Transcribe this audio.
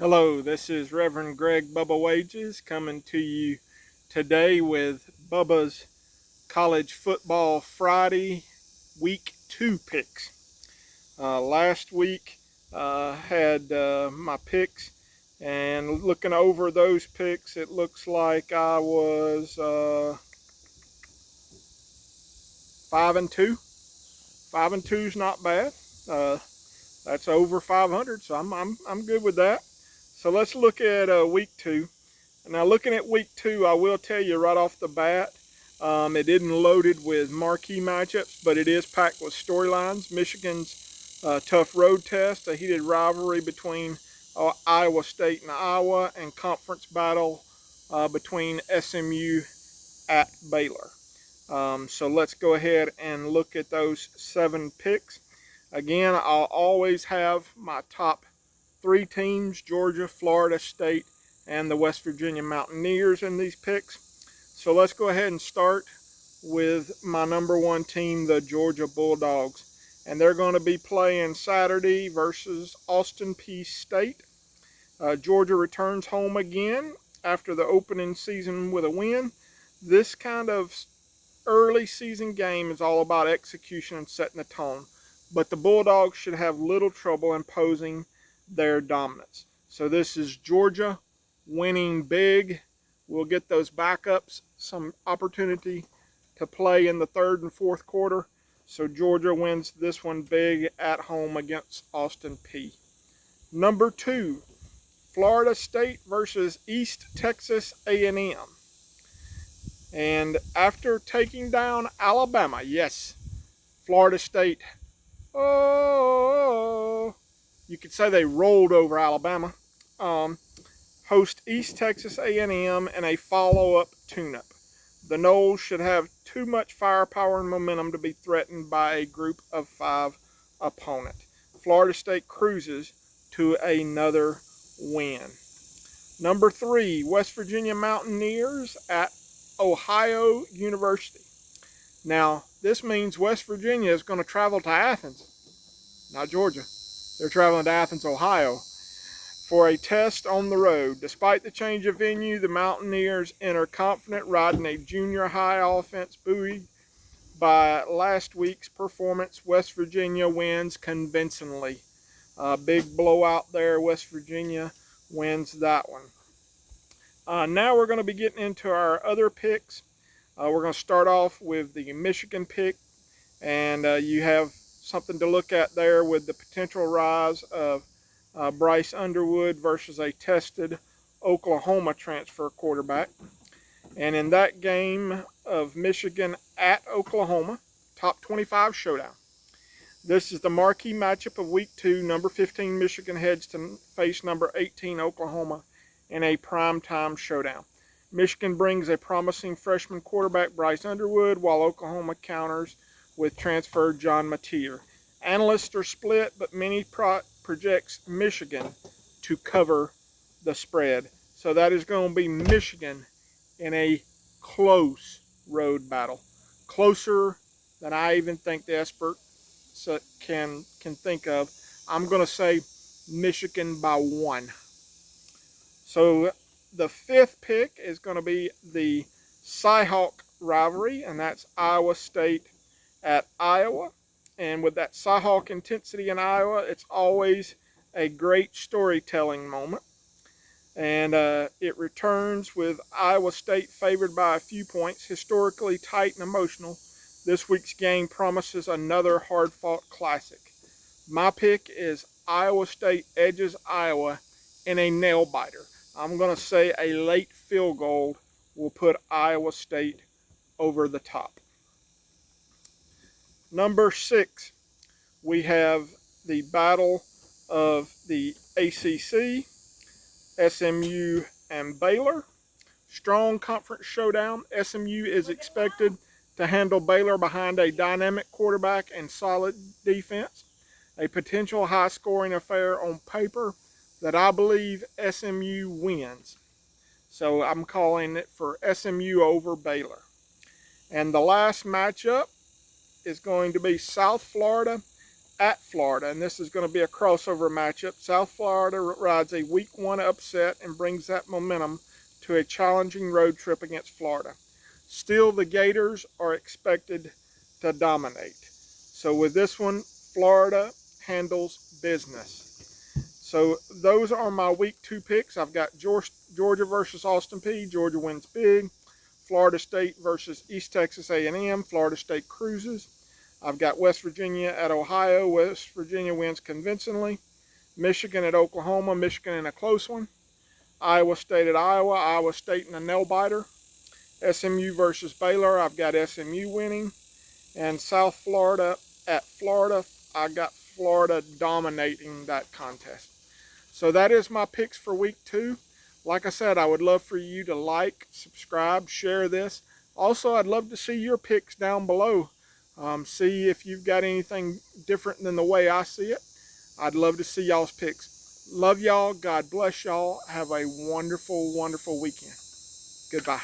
Hello, this is Reverend Greg Bubba Wages coming to you today with Bubba's College Football Friday Week 2 picks. Last week had my picks, and looking over those picks, it looks like I was 5-2. 5-2 is not bad. That's over 500, so I'm good with that. So let's look at week 2. Now, looking at week 2, I will tell you right off the bat, it isn't loaded with marquee matchups, but it is packed with storylines. Michigan's tough road test, a heated rivalry between Iowa State and Iowa, and conference battle between SMU at Baylor. So let's go ahead and look at those 7 picks. Again, I'll always have my top 3 teams, Georgia, Florida State, and the West Virginia Mountaineers in these picks. So let's go ahead and start with my number 1 team, the Georgia Bulldogs. And they're going to be playing Saturday versus Austin Peay State. Georgia returns home again after the opening season with a win. This kind of early season game is all about execution and setting the tone. But the Bulldogs should have little trouble imposing their dominance. So this is Georgia winning big. We'll get those backups some opportunity to play in the 3rd and 4th quarter. So Georgia wins this one big at home against Austin Peay. Number 2, Florida State versus East Texas A&M. And after taking down Alabama, yes, Florida State, you could say they rolled over Alabama. Host East Texas A&M in a follow-up tune-up. The Noles should have too much firepower and momentum to be threatened by a group of 5 opponent. Florida State cruises to another win. Number 3, West Virginia Mountaineers at Ohio University. Now, this means West Virginia is going to travel to Athens, not Georgia. They're traveling to Athens, Ohio, for a test on the road. Despite the change of venue, the Mountaineers enter confident, riding a junior high offense buoyed by last week's performance. West Virginia wins convincingly. Big blowout there. West Virginia wins that one. Now we're going to be getting into our other picks. We're going to start off with the Michigan pick, and you have something to look at there with the potential rise of Bryce Underwood versus a tested Oklahoma transfer quarterback. And in that game of Michigan at Oklahoma, top 25 showdown. This is the marquee matchup of week 2. Number 15 Michigan heads to face number 18 Oklahoma in a primetime showdown. Michigan brings a promising freshman quarterback, Bryce Underwood, while Oklahoma counters with transfer John Mateer. Analysts are split, but many projects Michigan to cover the spread. So that is going to be Michigan in a close road battle. Closer than I even think the experts can think of. I'm going to say Michigan by 1. So the 5th pick is going to be the Cyhawk rivalry, and that's Iowa State at Iowa. And with that Cyhawk intensity in Iowa, it's always a great storytelling moment. And it returns with Iowa State favored by a few points, historically tight and emotional. This week's game promises another hard-fought classic. My pick is Iowa State edges Iowa in a nail-biter. I'm going to say a late field goal will put Iowa State over the top. Number 6, we have the battle of the ACC, SMU and Baylor. Strong conference showdown. SMU is expected to handle Baylor behind a dynamic quarterback and solid defense. A potential high-scoring affair on paper that I believe SMU wins. So I'm calling it for SMU over Baylor. And the last matchup is going to be South Florida at Florida, and this is going to be a crossover matchup. South Florida rides a week 1 upset and brings that momentum to a challenging road trip against Florida. Still, the Gators are expected to dominate. So with this one, Florida handles business. So those are my week 2 picks. I've got Georgia versus Austin Peay. Georgia wins big. Florida State versus East Texas A&M. Florida State cruises. I've got West Virginia at Ohio. West Virginia wins convincingly. Michigan at Oklahoma. Michigan in a close one. Iowa State at Iowa. Iowa State in a nail-biter. SMU versus Baylor. I've got SMU winning. And South Florida at Florida. I got Florida dominating that contest. So that is my picks for week 2. Like I said, I would love for you to like, subscribe, share this. Also, I'd love to see your picks down below. See if you've got anything different than the way I see it. I'd love to see y'all's picks. Love y'all. God bless y'all. Have a wonderful, wonderful weekend. Goodbye.